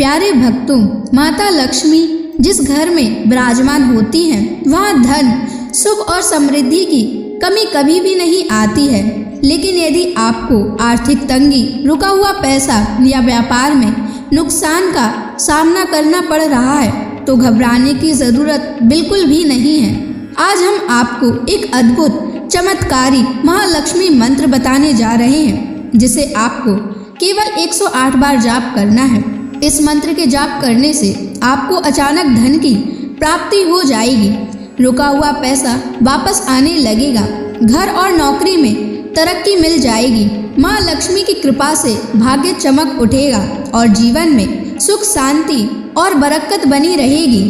प्यारे भक्तों, माता लक्ष्मी जिस घर में विराजमान होती हैं, वहाँ धन, सुख और समृद्धि की कमी कभी भी नहीं आती है। लेकिन यदि आपको आर्थिक तंगी, रुका हुआ पैसा या व्यापार में नुकसान का सामना करना पड़ रहा है तो घबराने की ज़रूरत बिल्कुल भी नहीं है। आज हम आपको एक अद्भुत चमत्कारी महालक्ष्मी मंत्र बताने जा रहे हैं, जिसे आपको केवल 108 बार जाप करना है। इस मंत्र के जाप करने से आपको अचानक धन की प्राप्ति हो जाएगी, रुका हुआ पैसा वापस आने लगेगा, घर और नौकरी में तरक्की मिल जाएगी, माँ लक्ष्मी की कृपा से भाग्य चमक उठेगा और जीवन में सुख, शांति और बरकत बनी रहेगी।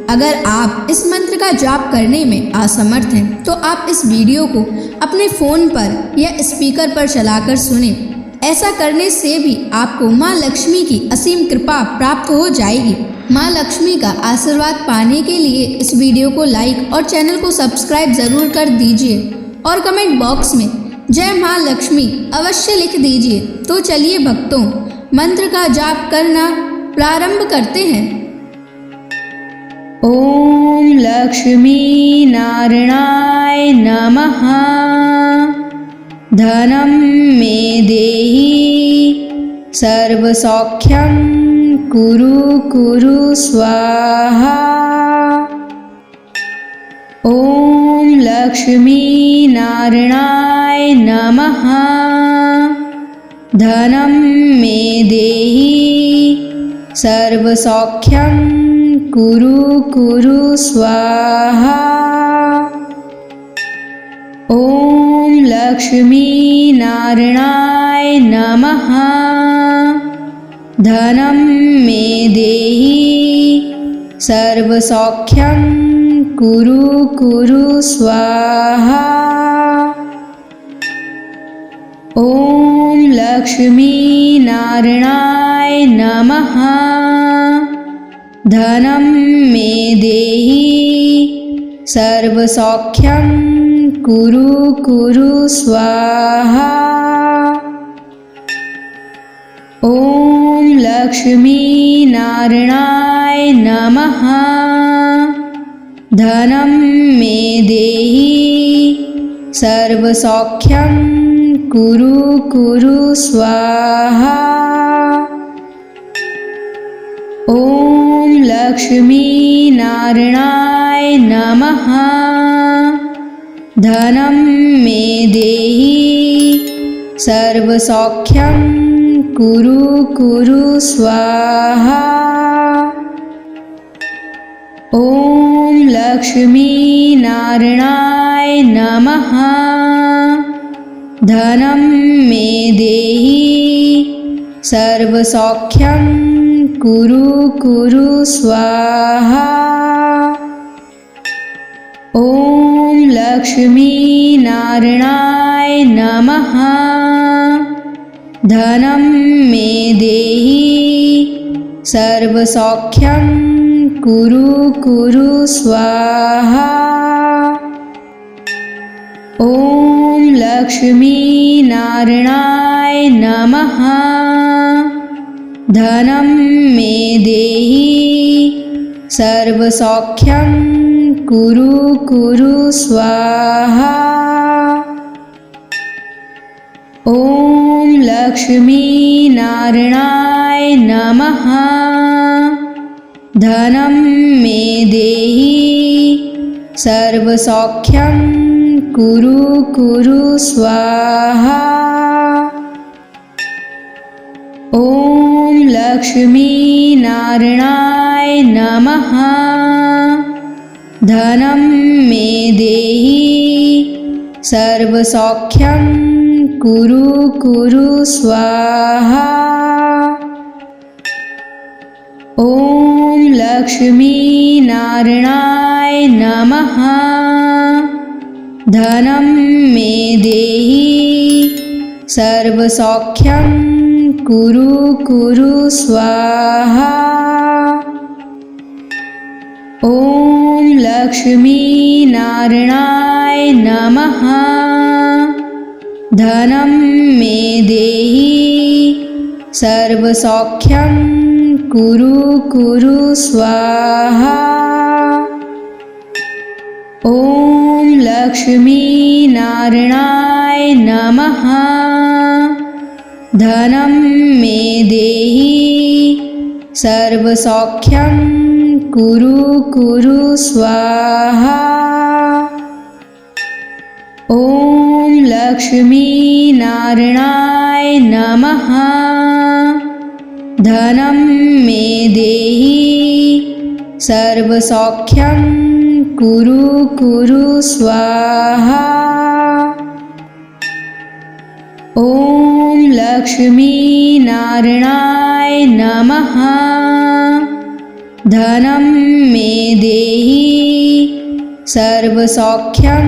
अगर आप इस मंत्र का जाप करने में असमर्थ हैं तो आप इस वीडियो को अपने फ़ोन पर या स्पीकर पर चलाकर सुनें। ऐसा करने से भी आपको माँ लक्ष्मी की असीम कृपा प्राप्त हो जाएगी। माँ लक्ष्मी का आशीर्वाद पाने के लिए इस वीडियो को लाइक और चैनल को सब्सक्राइब ज़रूर कर दीजिए और कमेंट बॉक्स में जय माँ लक्ष्मी अवश्य लिख दीजिए। तो चलिए भक्तों, मंत्र का जाप करना प्रारंभ करते हैं। ओम लक्ष्मी नारायणाय नमः। धनं मे देहि सर्वसौख्यं कुरु कुरु स्वाहा। ओम लक्ष्मी नारायणाय नमः। धनं मे देहि सर्वसौख्यं कुरु कुरु स्वाहा। ओम लक्ष्मी नारायणाय नमः। धनं मे देहि सर्वसौख्यं कुरु कुरु स्वाहा। ओम लक्ष्मी नारायणाय नमः। धनं मे देहि सर्वसौख्यं कुरु कुरु स्वाहा। ओम लक्ष्मी नारायणाय नमः। धनं मे देहि सर्वसौख्यं कुरु कुरु स्वाहा। ओम लक्ष्मी नारायणाय नमः। धनं मे देहि सर्वसौख्यं कुरु कुरु स्वाहा। ओम लक्ष्मी नारायणाय नमः। धनं मे देहि सर्वसौख्यं कुरु कुरु स्वाहा। ओम लक्ष्मी नारायणाय नमः। धनं मे देहि सर्वसौख्यं कुरु कुरु स्वाहा। ओम लक्ष्मी नारायणाय नमः। धनं मे देहि सर्वसौख्यं कुरु कुरु स्वाहा। ओम लक्ष्मी नारायणाय नमः। धनं मे देहि सर्वसौख्यं कुरु कुरु स्वाहा। ओम लक्ष्मी नारायणाय नमः। धनं मे देहि सर्वसौख्यं कुरु कुरु स्वाहा। ओम लक्ष्मी नारायणाय नमः। धनं मे देहि सर्वसौख्यं कुरु कुरु स्वाहा। ओम लक्ष्मी नारायणाय नमः। धनं मे देहि सर्वसौख्यं कुरु कुरु स्वाहा। ॐ लक्ष्मी नारायणाय नमः। धनं मे देहि सर्वसौख्यं कुरु कुरु स्वाहा। ॐ लक्ष्मी नारायणाय नमः। धनं मे देहि सर्वसौख्यं कुरु कुरु स्वाहा। ॐ लक्ष्मी नारायणाय नमः। धनं मे देहि सर्वसौख्यं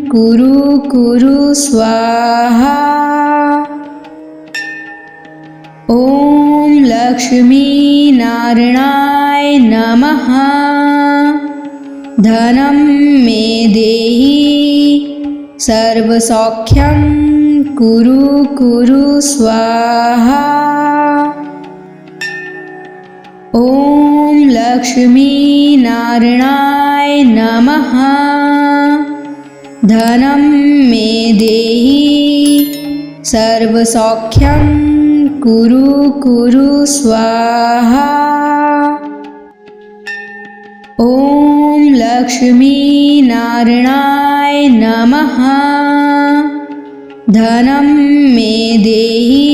कुरु कुरु स्वाहा। ॐ लक्ष्मी नारायणाय नमः। धनं मे देहि सर्वसौख्यं कुरु कुरु स्वाहा। ॐ लक्ष्मी नारायणाय नमः। धनं मे देहि सर्वसौख्यं कुरु कुरु स्वाहा। ॐ लक्ष्मी नारायणाय नमः। धनं मे देहि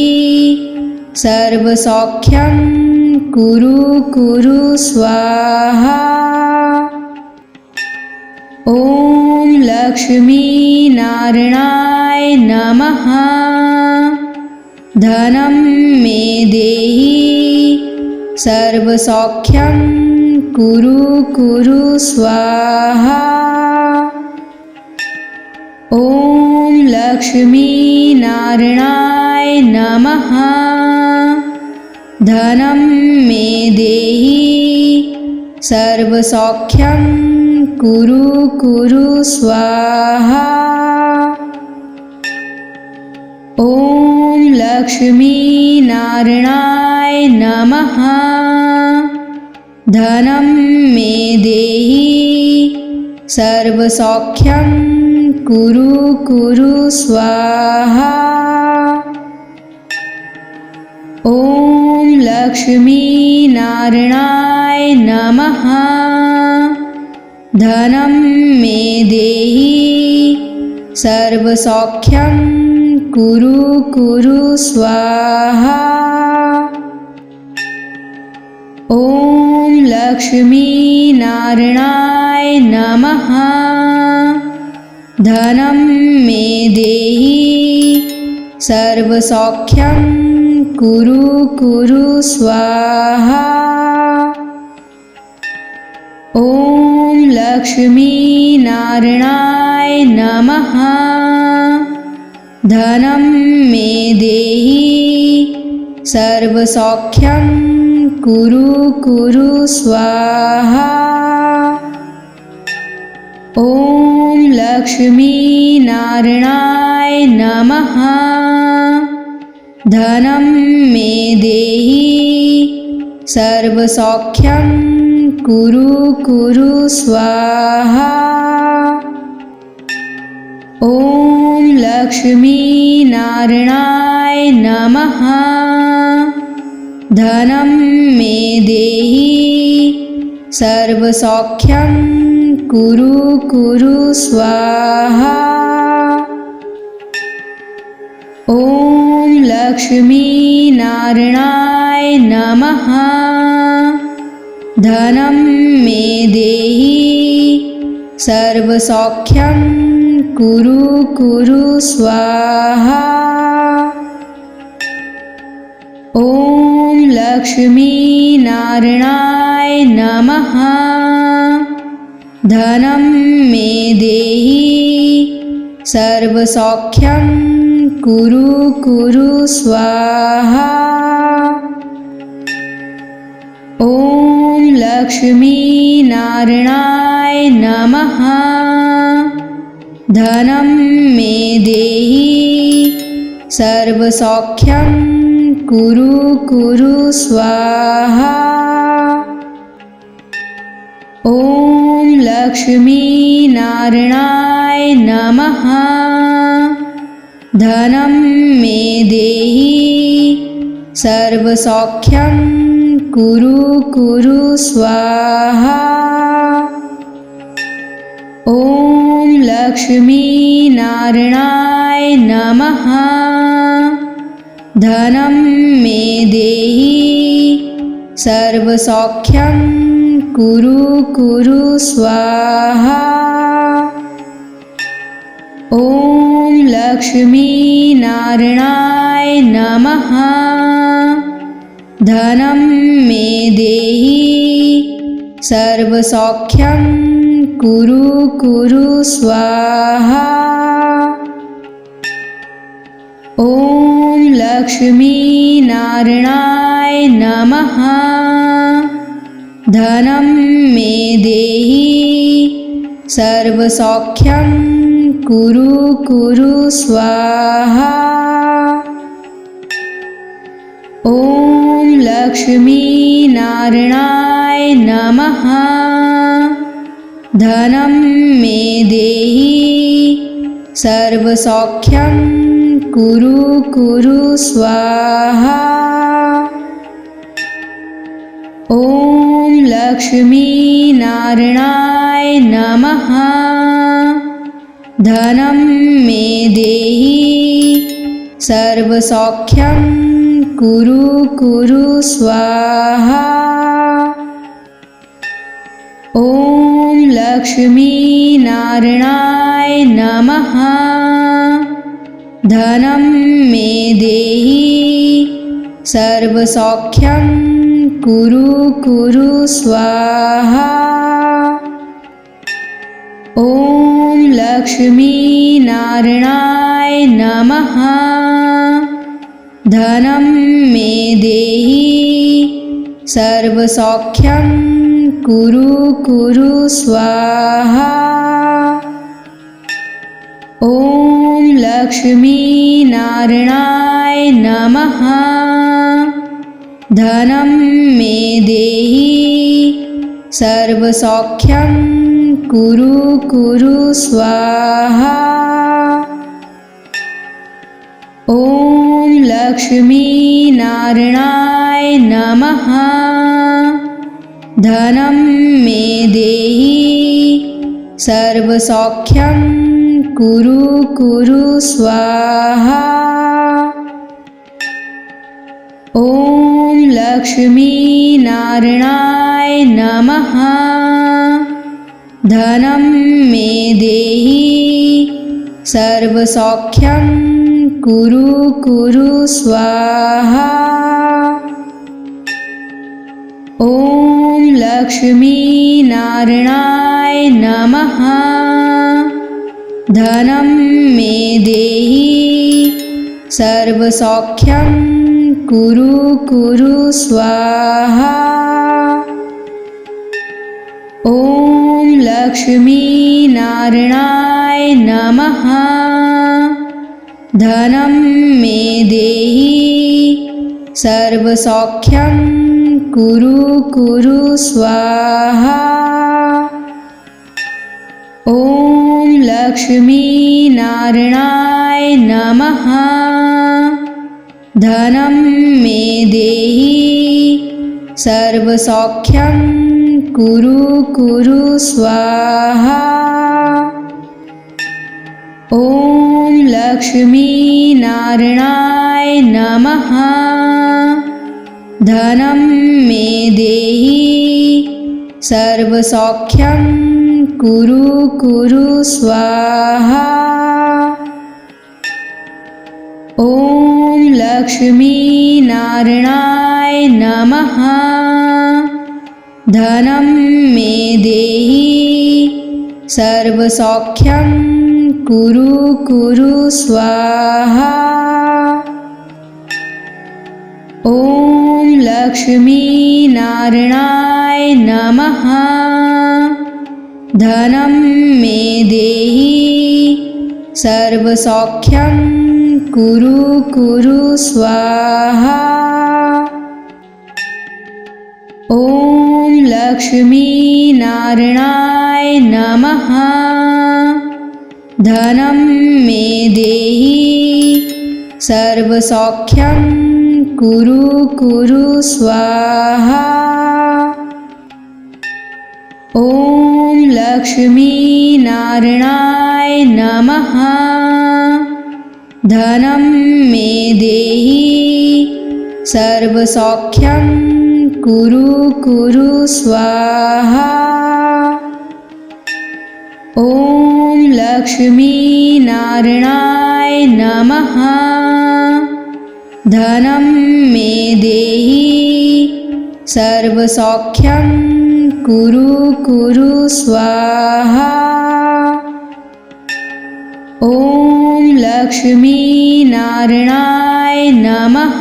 सर्वसौख्यं कुरु कुरु स्वाहा। ॐ लक्ष्मी नारायणाय नमः। धनं मे देहि सर्वसौख्यं कुरु कुरु स्वाहा। ॐ लक्ष्मी नारायणाय नमः। धनं मे देहि सर्वसौख्यं कुरु कुरु स्वाहा। ॐ लक्ष्मी नारायणाय नमः। धनं मे देहि सर्वसौख्यं कुरु कुरु स्वाहा। ॐ लक्ष्मी नारायणाय नमः। धनं मे देहि सर्वसौख्यं कुरु कुरु स्वाहा। ॐ लक्ष्मी नारायणाय नमः। धनं मे देहि सर्वसौख्यं कुरु कुरु स्वाहा। ॐ लक्ष्मी नारायणाय नमः। धनं मे देहि सर्वसौख्यं कुरु कुरु स्वाहा। ॐ लक्ष्मी नारायणाय नमः। धनं मे देहि सर्वसौख्यं कुरु कुरु स्वाहा। ॐ लक्ष्मी नारायणाय नमः। धनं मे देहि सर्वसौख्यं कुरु कुरु स्वाहा। ॐ लक्ष्मी नारायणाय नमः। धनं मे देहि सर्वसौख्यं कुरु कुरु स्वाहा। ॐ लक्ष्मी नारायणाय नमः। धनं मे देहि सर्वसौख्यं कुरु कुरु स्वाहा। ॐ लक्ष्मी नारायणाय नमः। धनं मे देहि सर्वसौख्यं कुरु कुरु स्वाहा। ॐ लक्ष्मीनारायणाय नमः। धनं मे देहि सर्वसौख्यं कुरु कुरु स्वाहा। ॐ लक्ष्मीनारायणाय नमः। धनं मे देहि सर्वसौख्यं कुरु कुरु स्वाहा। ॐ लक्ष्मीनारायणाय नमः। धनं मे देहि सर्वसौख्यं कुरु कुरु स्वाहा। ॐ लक्ष्मीनारायणाय नमः। धनं मे देहि सर्वसौख्यं कुरु कुरु स्वाहा। ॐ लक्ष्मीनारायणाय नमः। धनं मे देहि सर्वसौख्यं कुरु कुरु स्वाहा। ॐ लक्ष्मीनारायणाय नमः। धनं मे देहि सर्वसौख्यं कुरु कुरु स्वाहा। ॐ लक्ष्मीनारायणाय नमः। धनं मे देहि सर्वसौख्यं कुरु कुरु स्वाहा। ॐ लक्ष्मीनारायणाय नमः। धनं मे देहि सर्वसौख्यं कुरु कुरु स्वाहा। ॐ लक्ष्मीनारायणाय नमः। धनं मे देहि सर्वसौख्यं कुरु कुरु स्वाहा। ॐ लक्ष्मीनारायणाय नमः। धनं मे देहि सर्वसौख्यं कुरु कुरु स्वाहा। ॐ लक्ष्मीनारायणाय नमः। धनं मे देहि सर्वसौख्यं कुरु कुरु स्वाहा। ॐ लक्ष्मीनारायणाय नमः। धनं मे देहि सर्वसौख्यं कुरु कुरु स्वाहा। ॐ लक्ष्मीनारायणाय नमः। धनं मे देहि सर्वसौख्यं कुरु कुरु स्वाहा। ॐ लक्ष्मीनारायणाय नमः। धनं मे देहि सर्वसौख्यं कुरु कुरु स्वाहा। ॐ लक्ष्मीनारायणाय नमः। धनं मे देहि सर्वसौख्यं कुरु कुरु स्वाहा। ॐ लक्ष्मीनारायणाय नमः। धनं मे देहि सर्वसौख्यं कुरु कुरु स्वाहा। ॐ लक्ष्मीनारायणाय नमः। धनं मे देहि सर्वसौख्यं कुरु कुरु स्वाहा। ॐ लक्ष्मी नारायणाय नमः। धनं मे देहि सर्वसौख्यं कुरु कुरु स्वाहा। ॐ लक्ष्मी नारायणाय नमः। धनं मे देहि सर्वसौख्यं कुरु कुरु स्वाहा। ॐ लक्ष्मी नारायणाय नमः। धनं मे देहि सर्वसौख्यं कुरु कुरु स्वाहा। ॐ लक्ष्मी नारायणाय नमः।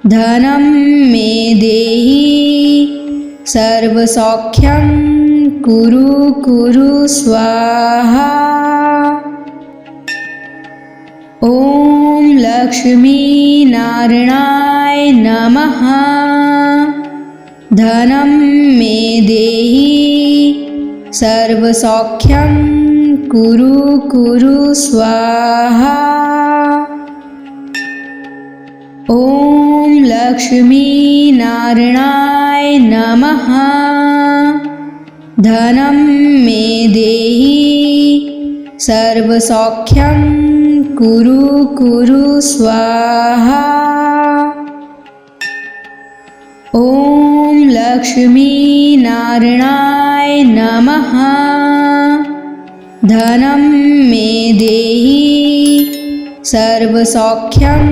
धनं मे देहि सर्वसौख्यं कुरु कुरु स्वाहा। ॐ लक्ष्मी नारायणाय नमः। धनं मे देहि सर्वसौख्यं कुरु कुरु स्वाहा। ॐ लक्ष्मी नारायणाय नमः। धनं मे देहि सर्वसौख्यं कुरु कुरु स्वाहा। ॐ लक्ष्मी नारायणाय नमः। धनं मे देहि सर्वसौख्यं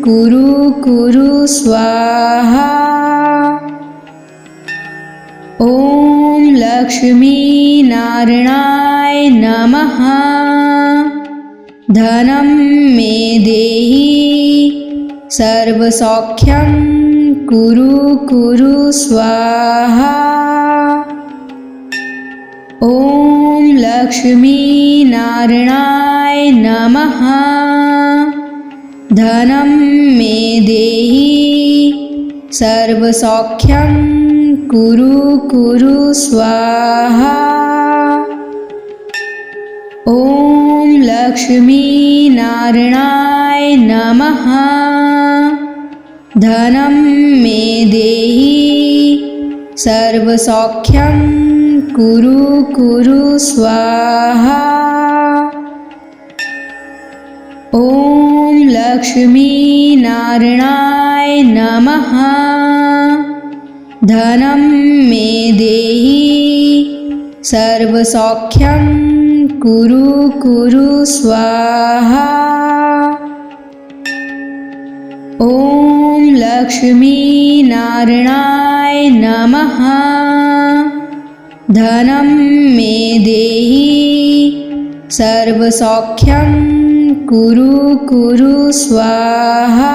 कुरु कुरु स्वाहा। ॐ लक्ष्मी नारायणाय नमः। धनं मे देहि सर्वसौख्यं कुरु कुरु स्वाहा। ॐ लक्ष्मी नारायणाय नमः। धनं मे देहि सर्वसौख्यं कुरु कुरु स्वाहा। ॐ लक्ष्मी नारायणाय नमः। धनं मे देहि सर्वसौख्यं कुरु कुरु स्वाहा। ॐ लक्ष्मी नारायणाय नमः। धनं मे देहि सर्वसौख्यं कुरु कुरु स्वाहा। ॐ लक्ष्मी नारायणाय नमः। धनं मे देहि सर्वसौख्यं कुरु कुरु स्वाहा।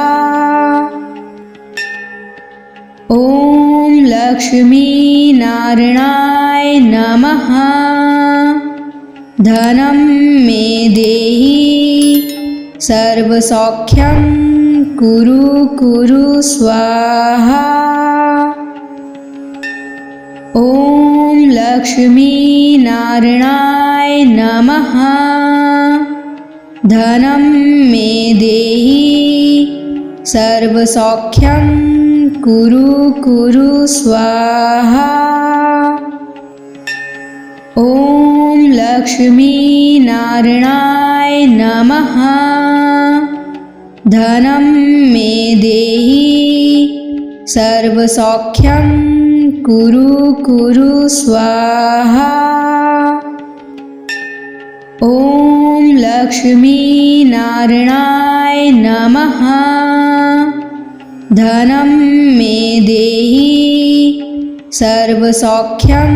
ॐ लक्ष्मी नारायणाय नमः। धनं मे देहि सर्वसौख्यं कुरु कुरु स्वाहा। ॐ लक्ष्मी नारायणाय नमः। धनं मे देहि सर्वसौख्यं कुरु कुरु स्वाहा। ॐ लक्ष्मी नारायणाय नमः। धनं मे देहि सर्वसौख्यं कुरु कुरु स्वाहा। ॐ लक्ष्मी नारायणाय नमः। धनं मे देहि सर्वसौख्यं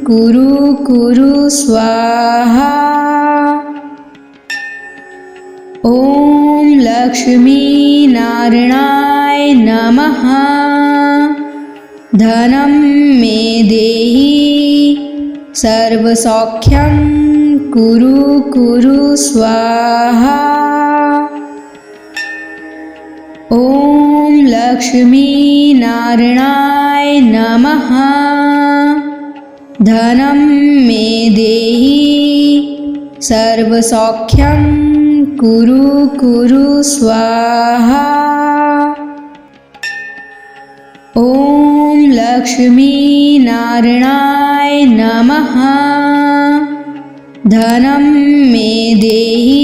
कुरु कुरु स्वाहा। ॐ लक्ष्मी नारायणाय नमः। धनं मे देहि सर्वसौख्यं कुरु कुरु स्वाहा। लक्ष्मीनारायणाय नमः। धनं मे देहि सर्वसौख्यं कुरु कुरु स्वाहा। ॐ लक्ष्मीनारायणाय नमः। धनं मे देहि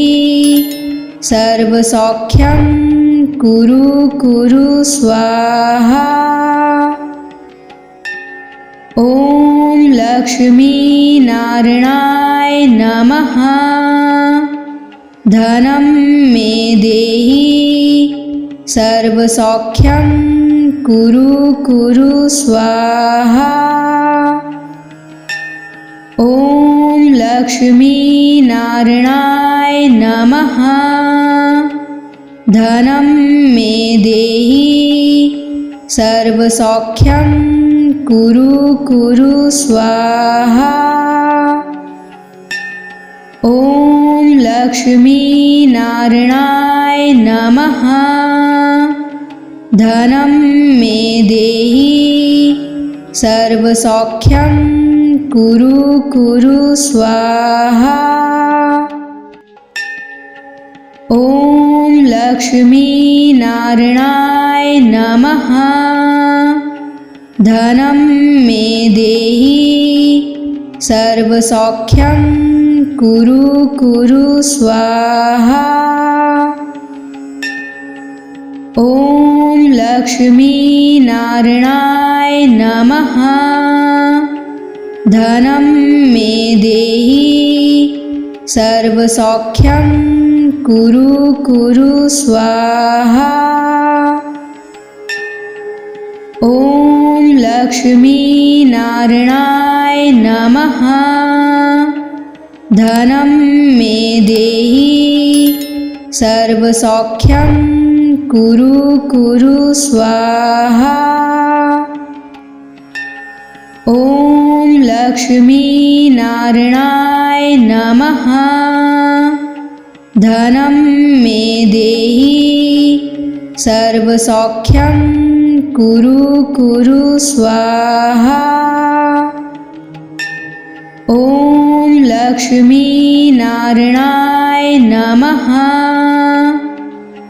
सर्वसौख्यं कुरु कुरु स्वाहा। ॐ लक्ष्मीनारायणाय नमः। धनं मे देहि सर्वसौख्यं कुरु कुरु स्वाहा। ॐ लक्ष्मीनारायणाय नमः। धनं मे देहि सर्वसौख्यं कुरु कुरु स्वाहा। ॐ लक्ष्मीनारायणाय नमः। धनं मे देहि सर्वसौख्यं कुरु कुरु स्वाहा। ॐ लक्ष्मीनारायणाय नमः। धनं मे देहि सर्वसौख्यं कुरु कुरु स्वाहा। ॐ लक्ष्मीनारायणाय नमः। धनं मे देहि सर्वसौख्यं कुरु कुरु स्वाहा। ॐ लक्ष्मीनारायणाय नमः। धनं मे देहि सर्वसौख्यं कुरु कुरु स्वाहा। ॐ लक्ष्मीनारायणाय नमः। धनं मे देहि सर्वसौख्यं कुरु कुरु स्वाहा। ॐ लक्ष्मीनारायणाय नमः।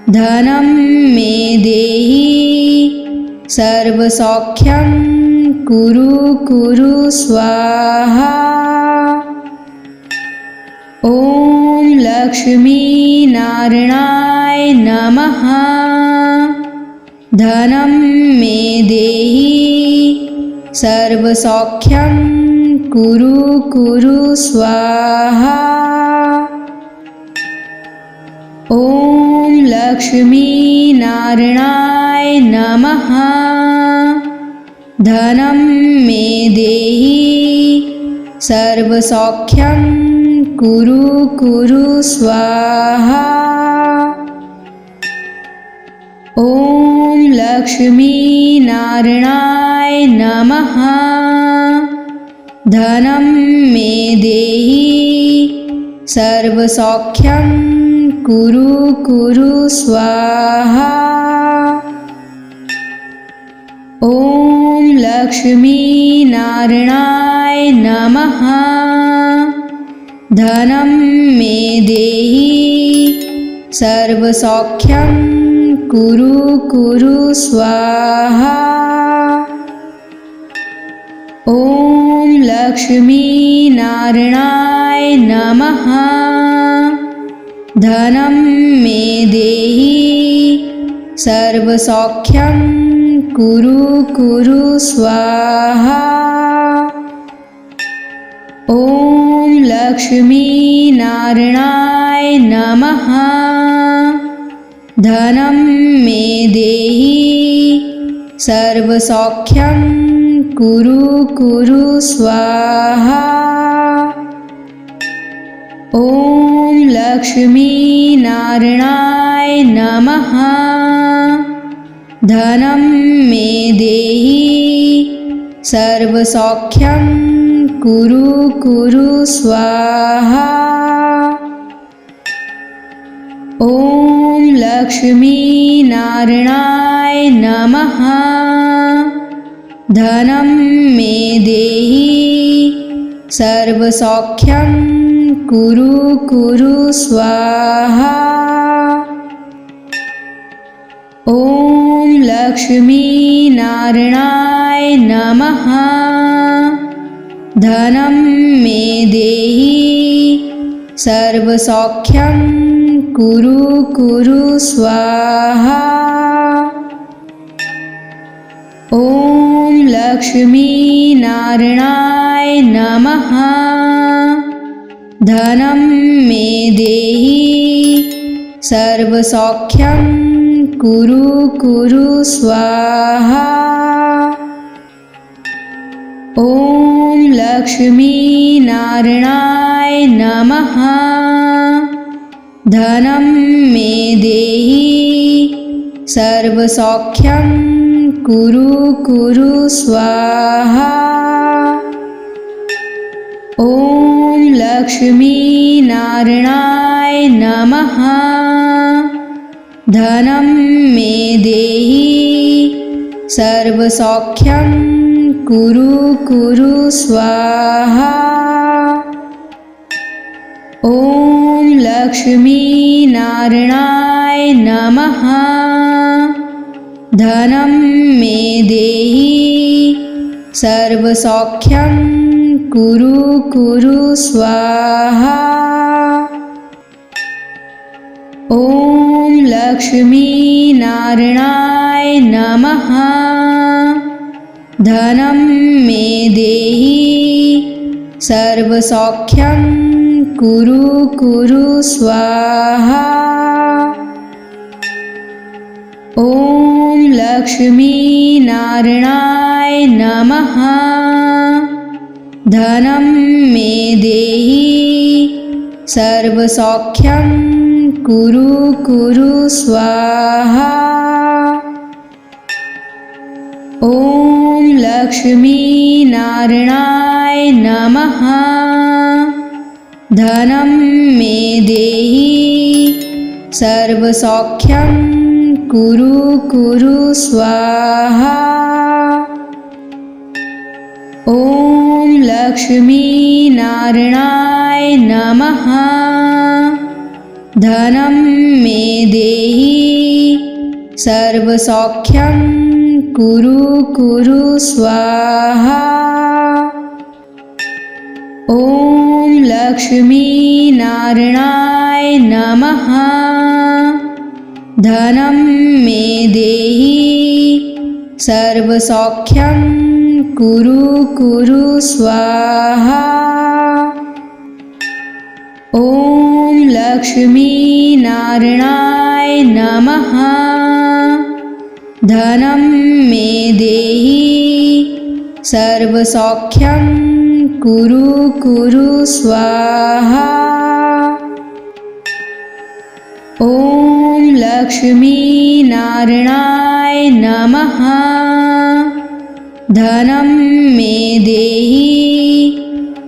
धनं मे देहि सर्वसौख्यं कुरु कुरु स्वाहा। ॐ लक्ष्मीनारायणाय नमः। धनं मे देहि सर्वसौख्यं कुरु कुरु स्वाहा। ॐ लक्ष्मीनारायणाय नमः। धनं मे देहि सर्वसौख्यं कुरु कुरु स्वाहा। ॐ लक्ष्मीनारायणाय नमः। धनं मे देहि सर्वसौख्यं कुरु कुरु स्वाहा। ॐ लक्ष्मीनारायणाय नमः। धनं मे देहि सर्वसौख्यं कुरु कुरु स्वाहा। ॐ लक्ष्मीनारायणाय नमः। धनं मे देहि सर्वसौख्यं कुरु कुरु स्वाहा। ॐ लक्ष्मीनारायणाय नमः। धनं मे देहि सर्वसौख्यं कुरु कुरु स्वाहा। ॐ लक्ष्मीनारायणाय नमः। धनं मे देहि सर्वसौख्यं कुरु कुरु स्वाहा। ॐ लक्ष्मीनारायणाय नमः। धनं मे देहि सर्वसौख्यं कुरु कुरु स्वाहा। ॐ लक्ष्मीनारायणाय नमः। धनं मे देहि सर्वसौख्यं कुरु कुरु स्वाहा। ॐ लक्ष्मीनारायणाय नमः। धनं मे देहि सर्वसौख्यं कुरु कुरु स्वाहा। ॐ लक्ष्मीनारायणाय नमः। धनं मे देहि सर्वसौख्यं कुरु कुरु स्वाहा। ॐ लक्ष्मीनारायणाय नमः। धनं मे देहि सर्वसौख्यं कुरु कुरु स्वाहा। ॐ लक्ष्मीनारायणाय नमः। धनं मे देहि सर्वसौख्यं कुरु कुरु स्वाहा। ॐ लक्ष्मीनारायणाय नमः। धनं मे देहि सर्वसौख्यं कुरु कुरु स्वाहा। ॐ लक्ष्मीनारायणाय नमः। धनं मे देहि सर्वसौख्यं कुरु कुरु स्वाहा। ॐ लक्ष्मीनारायणाय नमः। धनं मे देहि सर्वसौख्यं कुरु कुरु स्वाहा। ॐ लक्ष्मीनारायणाय नमः। धनं मे देहि सर्वसौख्यं कुरु कुरु स्वाहा। ॐ लक्ष्मीनारायणाय नमः। धनं मे देहि सर्वसौख्यं कुरु कुरु स्वाहा। ॐ लक्ष्मीनारायणाय नमः। धनं मे देहि सर्वसौख्यं कुरु कुरु स्वाहा। ॐ लक्ष्मीनारायणाय नमः। धनं मे देहि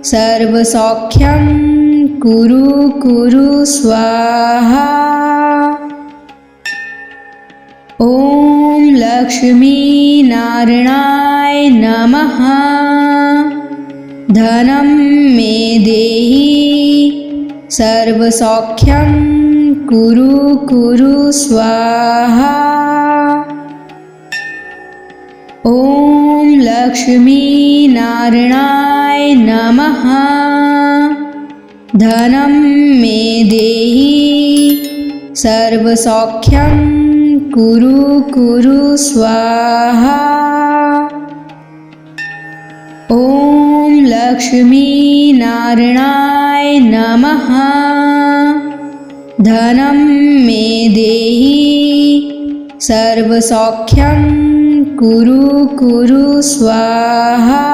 सर्वसौख्यं कुरु कुरु स्वाहा। ॐ लक्ष्मीनारायणाय नमः। धनं मे देहि सर्वसौख्यं कुरु कुरु स्वाहा। ॐ लक्ष्मीनारायणाय नमः। धनं मे देहि सर्वसौख्यं कुरु कुरु स्वाहा। ॐ लक्ष्मीनारायणाय नमः। धनं मे देहि सर्वसौख्यं कुरु कुरु स्वाहा।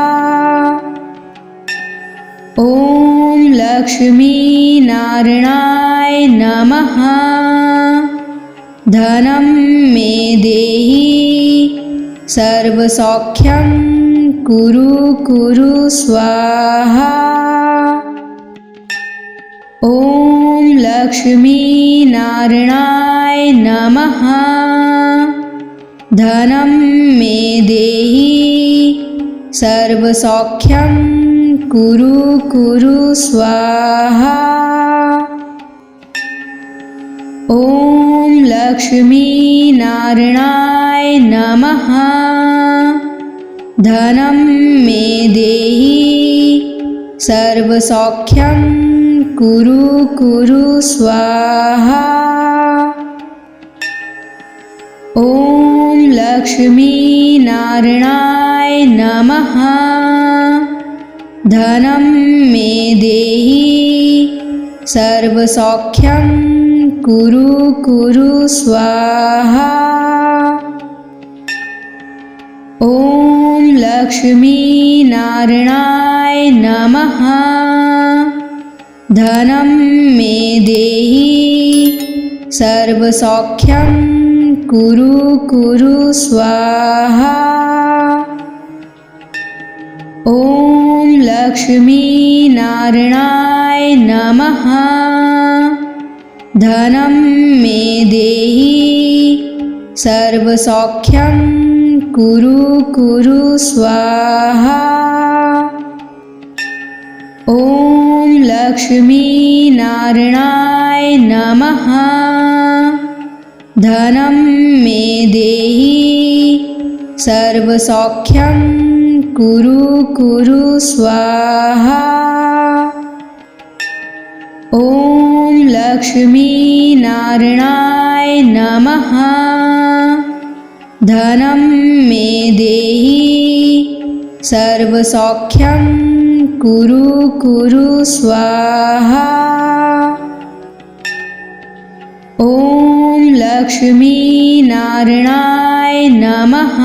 ॐ लक्ष्मीनारायणाय नमः। धनं मे देहि सर्वसौख्यं कुरु कुरु स्वाहा। ॐ लक्ष्मीनारायणाय नमः। धनं मे देहि सर्वसौख्यं कुरु कुरु स्वाहा। ॐ लक्ष्मीनारायणाय नमः। धनं मे देहि सर्वसौख्यं कुरु कुरु स्वाहा। ॐ लक्ष्मीनारायणाय नमः। धनं मे देहि सर्वसौख्यं कुरु कुरु स्वाहा। ॐ लक्ष्मीनारायणाय नमः। धनं मे देहि सर्वसौख्यं कुरु कुरु स्वाहा। ॐ लक्ष्मीनारायणाय नमः। धनं मे देहि सर्वसौख्यं कुरु कुरु स्वाहा। ॐ लक्ष्मीनारायणाय नमः। धनं मे देहि सर्वसौख्यं कुरु कुरु स्वाहा। ॐ लक्ष्मीनारायणाय नमः। धनं मे देहि सर्वसौख्यं कुरु कुरु स्वाहा। ॐ लक्ष्मीनारायणाय नमः।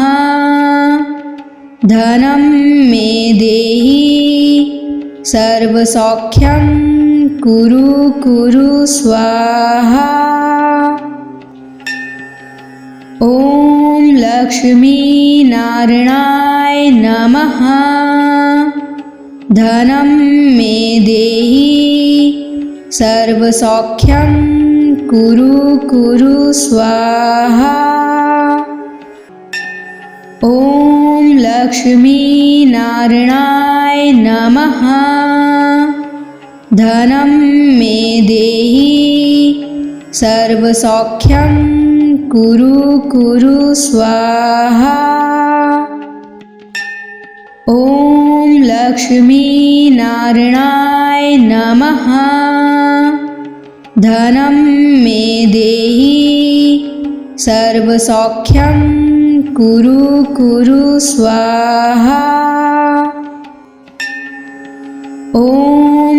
धनं मे देहि सर्वसौख्यं कुरु कुरु स्वाहा। ॐ लक्ष्मीनारायणाय नमः। धनं मे देहि सर्वसौख्यं कुरु कुरु स्वाहा। ॐ लक्ष्मीनारायणाय नमः। धनं मे देहि सर्वसौख्यं कुरु कुरु स्वाहा। ॐ लक्ष्मीनारायणाय नमः। धनं मे देहि सर्वसौख्यं कुरु कुरु स्वाहा। ॐ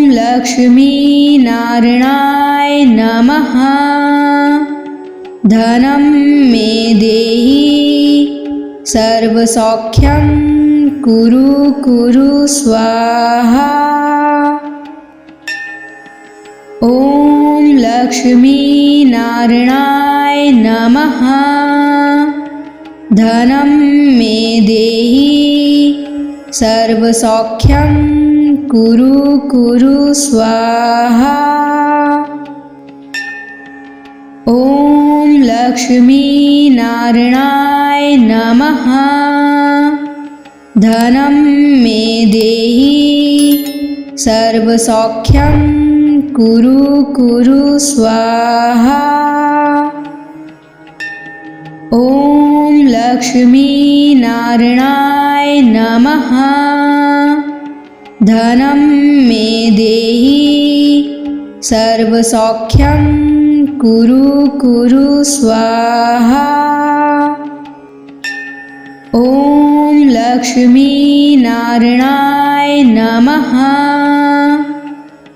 लक्ष्मीनारायणाय नमः। धनं मे देहि सर्वसौख्यं कुरु कुरु स्वाहा। ॐ लक्ष्मीनारायणाय नमः। धनं मे देहि सर्वसौख्यं कुरु कुरु स्वाहा। ॐ लक्ष्मीनारायणाय नमः। धनं मे देहि सर्वसौख्यं कुरु कुरु स्वाहा। ॐ लक्ष्मीनारायणाय नमः। धनं मे देहि सर्वसौख्यं कुरु कुरु स्वाहा। ॐ लक्ष्मीनारायणाय नमः।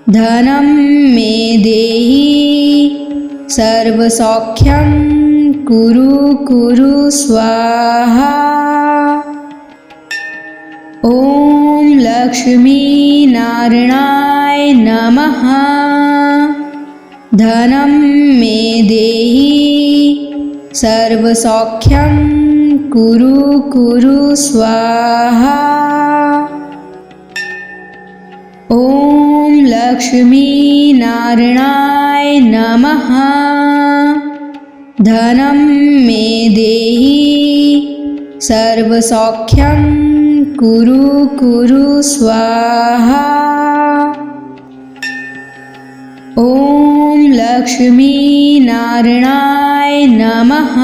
धनं मे देहि सर्वसौख्यं कुरु कुरु स्वाहा। ॐ लक्ष्मीनारायणाय नमः। धनं मे देहि सर्वसौख्यं कुरु कुरु स्वाहा। ॐ लक्ष्मीनारायणाय नमः। धनं मे देहि सर्वसौख्यं कुरु कुरु स्वाहा। ॐ लक्ष्मीनारायणाय नमः।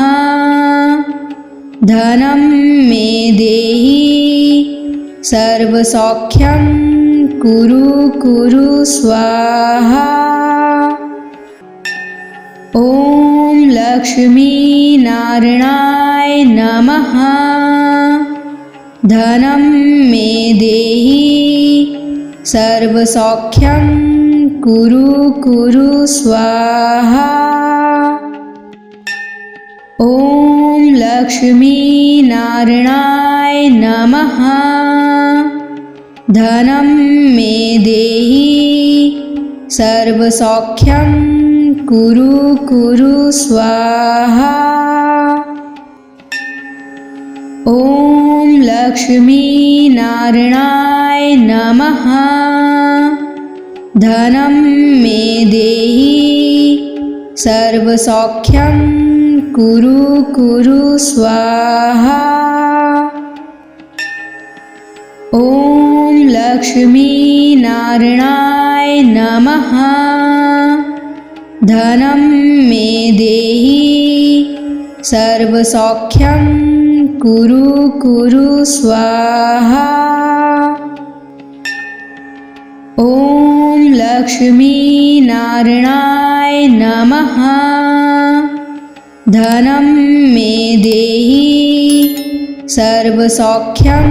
धनं मे देहि सर्वसौख्यं कुरु कुरु स्वाहा। ॐ लक्ष्मीनारायणाय नमः। धनं मे देहि सर्वसौख्यं कुरु कुरु स्वाहा। ॐ लक्ष्मीनारायणाय नमः। धनं मे देहि सर्वसौख्यं कुरु कुरु स्वाहा। ॐ लक्ष्मीनारायणाय नमः। धनं मे देहि सर्वसौख्यं कुरु कुरु स्वाहा। ॐ लक्ष्मीनारायणाय नमः। धनं मे देहि सर्वसौख्यं कुरु कुरु स्वाहा। ॐ लक्ष्मीनारायणाय नमः। धनं मे देहि सर्वसौख्यं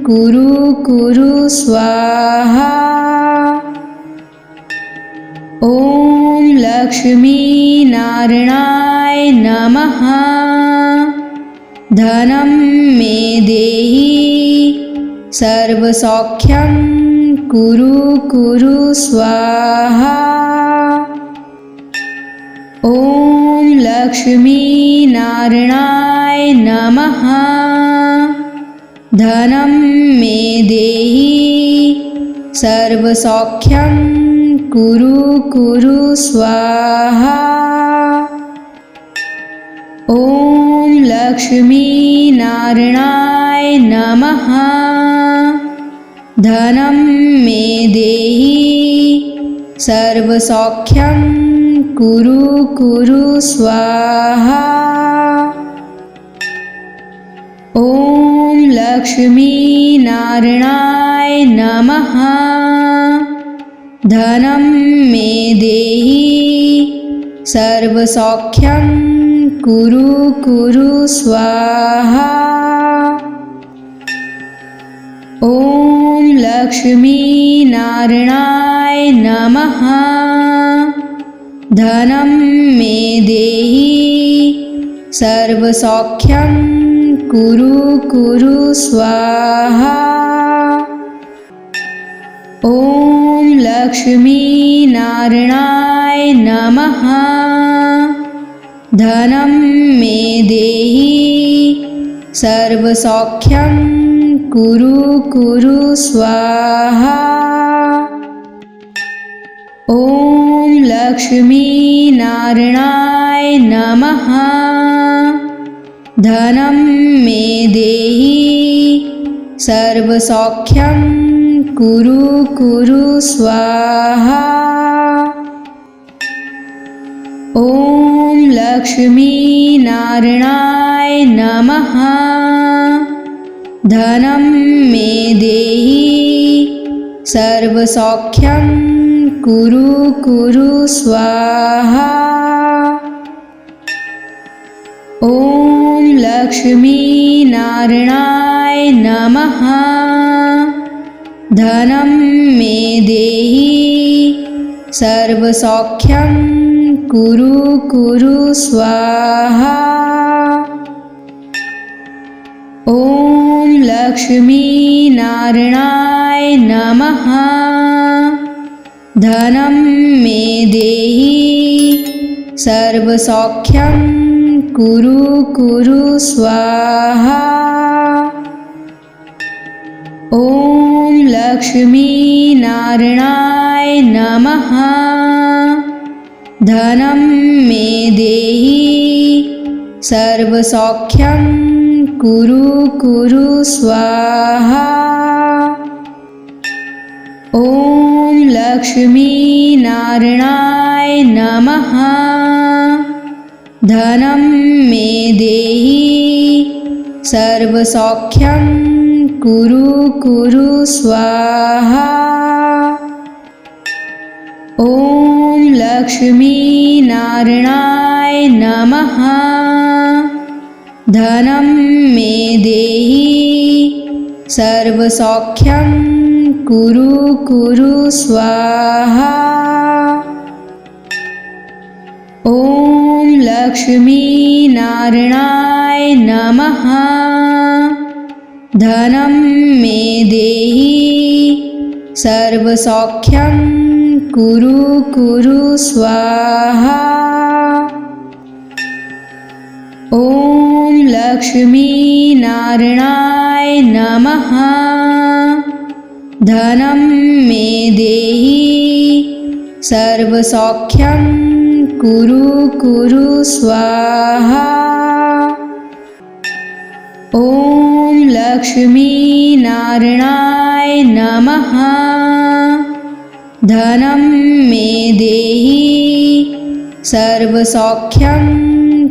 कुरु कुरु स्वाहा। ॐ लक्ष्मीनारायणाय नमः। धनं मे देहि सर्वसौख्यं कुरु कुरु स्वाहा। ॐ लक्ष्मीनारायणाय नमः। धनं मे देहि सर्वसौख्यं कुरु कुरु स्वाहा। ॐ लक्ष्मीनारायणाय नमः। धनं मे देहि सर्वसौख्यं कुरु कुरु स्वाहा। ॐ लक्ष्मीनारायणाय नमः। धनं मे देहि सर्वसौख्यं कुरु कुरु स्वाहा। ॐ लक्ष्मीनारायणाय नमः। धनं मे देहि सर्वसौख्यं कुरु कुरु स्वाहा। ॐ लक्ष्मीनारायणाय नमः। धनं मे देहि सर्वसौख्यं कुरु कुरु स्वाहा। ॐ लक्ष्मीनारायणाय नमः। धनं मे देहि सर्वसौख्यं कुरु कुरु स्वाहा। ॐ लक्ष्मीनारायणाय नमः। धनं मे देहि सर्वसौख्यं कुरु कुरु स्वाहा। ॐ लक्ष्मीनारायणाय नमः। धनं मे देहि सर्वसौख्यं कुरु कुरु स्वाहा। ॐ लक्ष्मीनारायणाय नमः। धनं मे देहि सर्वसौख्यं कुरु कुरु स्वाहा। ॐ लक्ष्मीनारायणाय नमः। धनं मे देहि सर्वसौख्यं कुरु कुरु स्वाहा। ॐ लक्ष्मीनारायणाय नमः। धनं मे देहि सर्वसौख्यं कुरु कुरु स्वाहा। ॐ लक्ष्मीनारायणाय नमः। धनं मे देहि सर्वसौख्यं कुरु कुरु स्वाहा। ॐ लक्ष्मीनारायणाय नमः। धनं मे देहि सर्वसौख्यं कुरु कुरु स्वाहा। ॐ लक्ष्मीनारायणाय नमः। धनं मे देहि सर्वसौख्यं कुरु कुरु स्वाहा। ॐ लक्ष्मीनारायणाय नमः। धनं मे देहि सर्वसौख्यं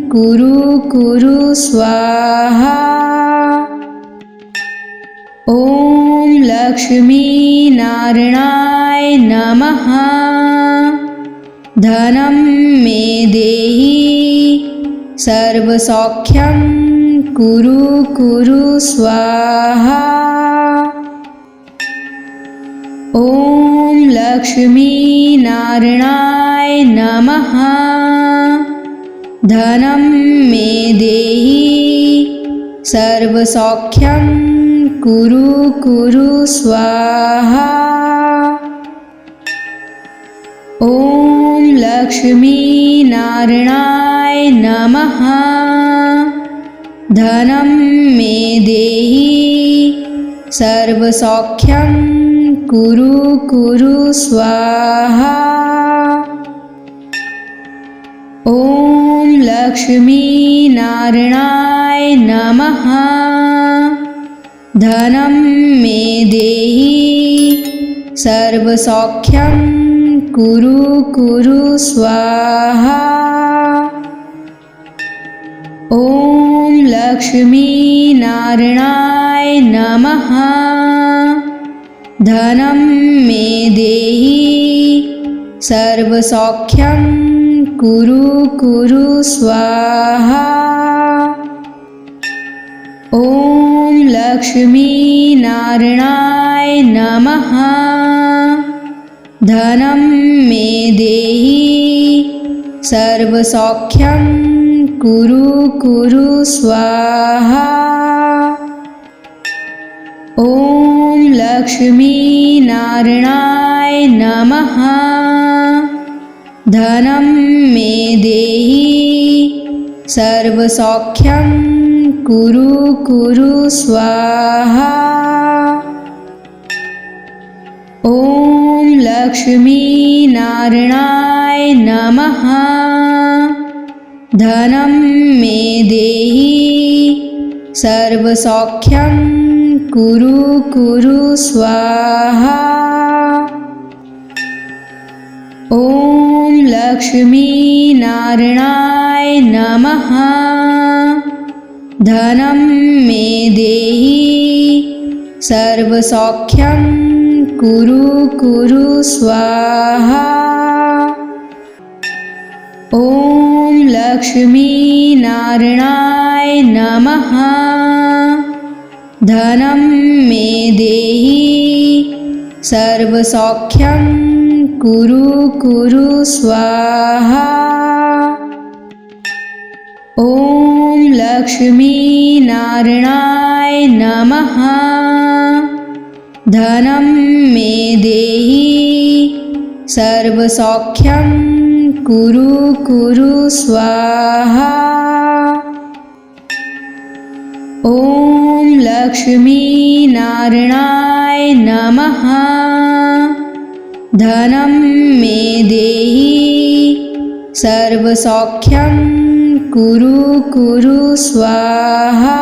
कुरु कुरु स्वाहा। ॐ लक्ष्मीनारायणाय नमः। धनं मे देहि सर्वसौख्यं कुरु कुरु स्वाहा। ॐ लक्ष्मीनारायणाय नमः। धनं मे देहि सर्वसौख्यं कुरु कुरु स्वाहा। ॐ लक्ष्मीनारायणाय नमः। धनं मे देहि सर्वसौख्यं कुरु कुरु स्वाहा। ॐ लक्ष्मीनारायणाय नमः। धनं मे देहि सर्वसौख्यं कुरु कुरु स्वाहा। ॐ लक्ष्मीनारायणाय नमः। धनं मे देहि सर्वसौख्यं कुरु कुरु स्वाहा। ॐ लक्ष्मीनारायणाय नमः। धनं मे देहि सर्वसौख्यं कुरु कुरु स्वाहा। ॐ लक्ष्मीनारायणाय नमः। धनं मे देहि सर्वसौख्यं कुरु कुरु स्वाहा। ॐ लक्ष्मीनारायणाय नमः। धनं मे देहि सर्वसौख्यं कुरु कुरु स्वाहा। ॐ लक्ष्मीनारायणाय नमः। धनं मे देहि सर्वसौख्यं कुरु कुरु स्वाहा। ॐ लक्ष्मीनारायणाय नमः। धनं मे देहि सर्वसौख्यं कुरु कुरु स्वाहा। ॐ लक्ष्मीनारायणाय नमः। धनं मे देहि सर्वसौख्यं कुरु कुरु स्वाहा। ॐ लक्ष्मीनारायणाय नमः। धनं मे देहि सर्वसौख्यं कुरु कुरु स्वाहा।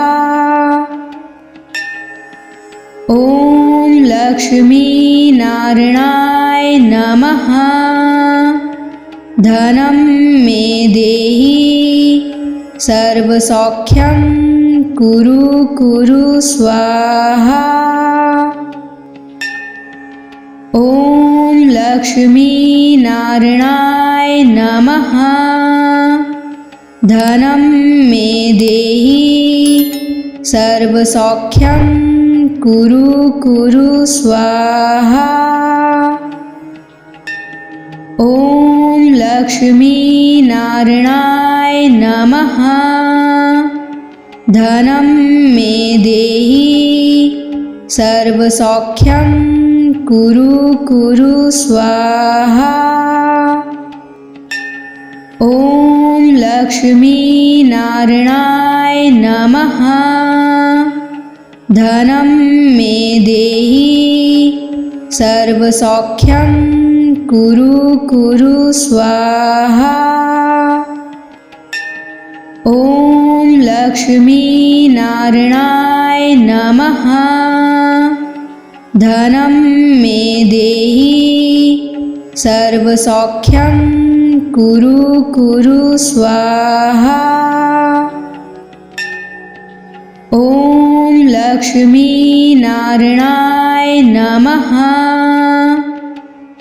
ॐ लक्ष्मीनारायणाय नमः। धनं मे देहि सर्वसौख्यं कुरु कुरु स्वाहा। ॐ लक्ष्मीनारायणाय नमः। धनं मे देहि सर्वसौख्यं कुरु कुरु स्वाहा। ॐ लक्ष्मीनारायणाय नमः। धनं मे देहि सर्वसौख्यं कुरु कुरु स्वाहा। ॐ लक्ष्मीनारायणाय नमः। धनं मे देहि सर्वसौख्यं कुरु कुरु स्वाहा। ॐ लक्ष्मीनारायणाय नमः। धनं मे देहि सर्वसौख्यं कुरु कुरु स्वाहा। ॐ लक्ष्मीनारायणाय नमः।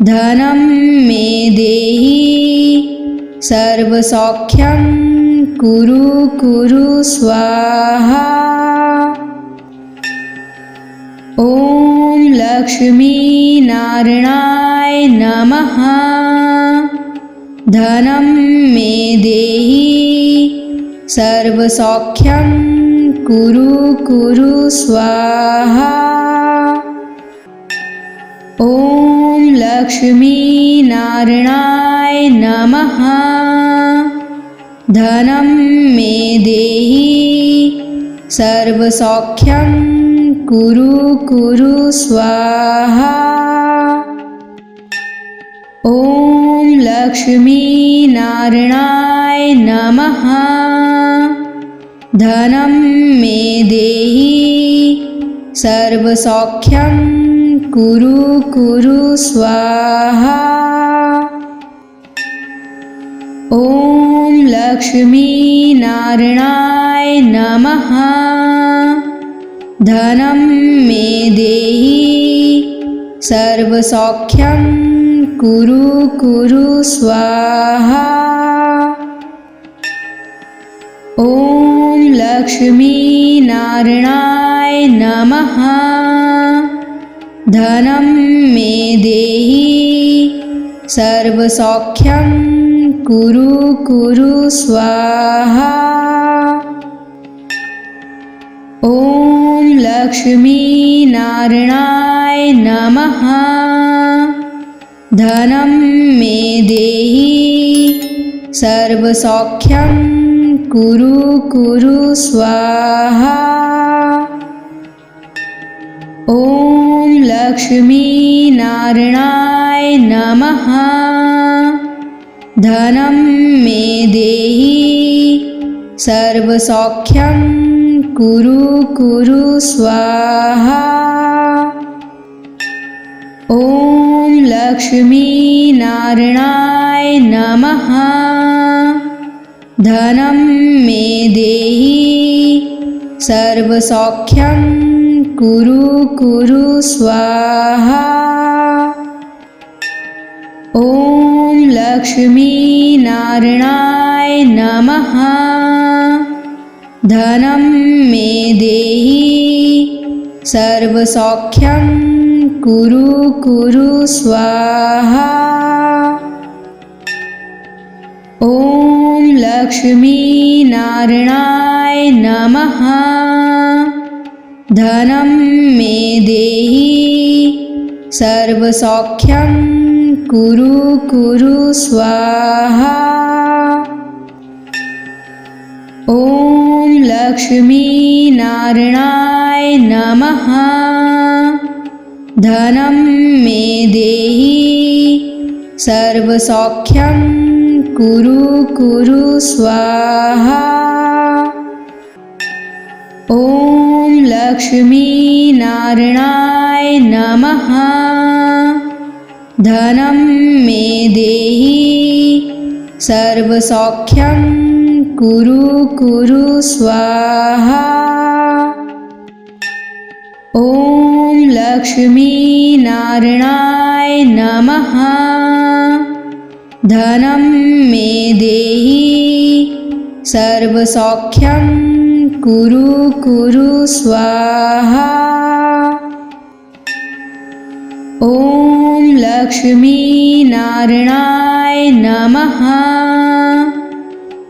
धनं मे देहि सर्वसौख्यं कुरु कुरु स्वाहा। ॐ लक्ष्मीनारायणाय नमः। धनं मे देहि सर्वसौख्यं कुरु कुरु स्वाहा। ॐ लक्ष्मीनारायणाय नमः। धनं मे देहि सर्वसौख्यं कुरु कुरु स्वाहा। ॐ लक्ष्मीनारायणाय नमः। धनं मे देहि सर्वसौख्यं कुरु कुरु स्वाहा। ॐ लक्ष्मीनारायणाय नमः। धनं मे देहि सर्वसौख्यं कुरु कुरु स्वाहा। ॐ लक्ष्मीनारायणाय नमः। धनं मे देहि सर्वसौख्यं कुरु कुरु स्वाहा। ॐ लक्ष्मीनारायणाय नमः। धनं मे देहि सर्वसौख्यं कुरु कुरु स्वाहा। ॐ लक्ष्मीनारायणाय नमः। धनं मे देहि सर्वसौख्यं कुरु कुरु स्वाहा। ॐ लक्ष्मीनारायणाय नमः। धनं मे देहि सर्वसौख्यं कुरु कुरु स्वाहा। ॐ लक्ष्मीनारायणाय नमः। धनं मे देहि सर्वसौख्यं कुरु कुरु स्वाहा। ॐ लक्ष्मीनारायणाय नमः। धनं मे देहि सर्वसौख्यं कुरु कुरु स्वाहा। ॐ लक्ष्मीनारायणाय नमः। धनं मे देहि सर्वसौख्यं कुरु कुरु स्वाहा। ॐ लक्ष्मीनारायणाय नमः। धनं मे देहि सर्वसौख्यं कुरु कुरु स्वाहा। ॐ लक्ष्मीनारायणाय नमः। धनं मे देहि सर्वसौख्यं कुरु कुरु स्वाहा। ॐ लक्ष्मीनारायणाय नमः।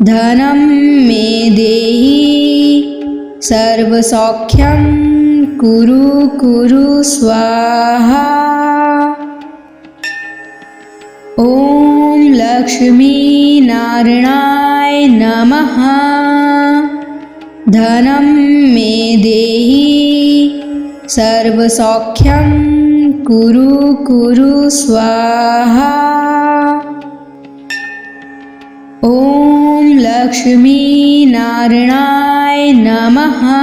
धनं मे देहि सर्वसौख्यं कुरु कुरु स्वाहा। ॐ लक्ष्मीनारायणाय नमः। धनं मे देहि सर्वसौख्यं कुरु कुरु स्वाहा। ॐ लक्ष्मीनारायणाय नमः।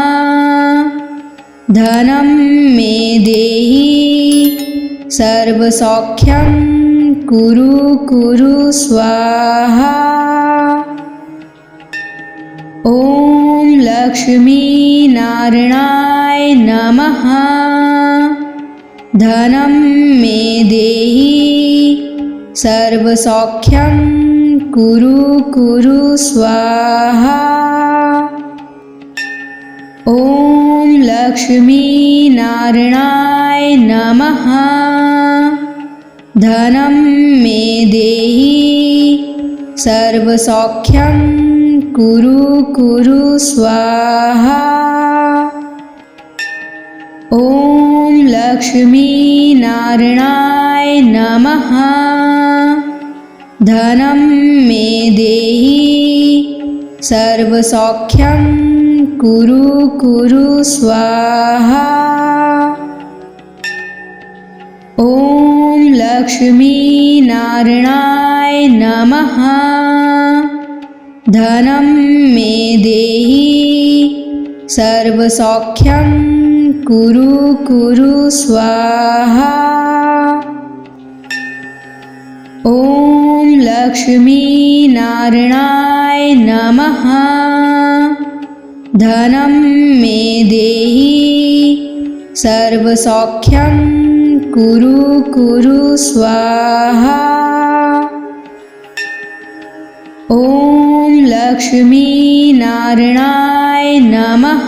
धनं मे देहि सर्वसौख्यं कुरु कुरु स्वाहा। ॐ लक्ष्मीनारायणाय नमः। धनं मे देहि सर्वसौख्यं कुरु कुरु स्वाहा। ॐ लक्ष्मीनारायणाय नमः। धनं मे देहि सर्वसौख्यं कुरु कुरु स्वाहा। ॐ लक्ष्मीनारायणाय नमः। धनं मे देहि सर्वसौख्यं कुरु कुरु स्वाहा। ॐ लक्ष्मीनारायणाय नमः। धनं मे देहि सर्वसौख्यं कुरु कुरु स्वाहा। ॐ लक्ष्मीनारायणाय नमः। धनं मे देहि सर्वसौख्यं कुरु कुरु स्वाहा। ॐ लक्ष्मीनारायणाय नमः।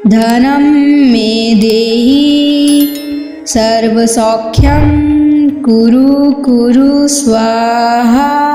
धनं मे देहि सर्वसौख्यं कुरु कुरु स्वाहा।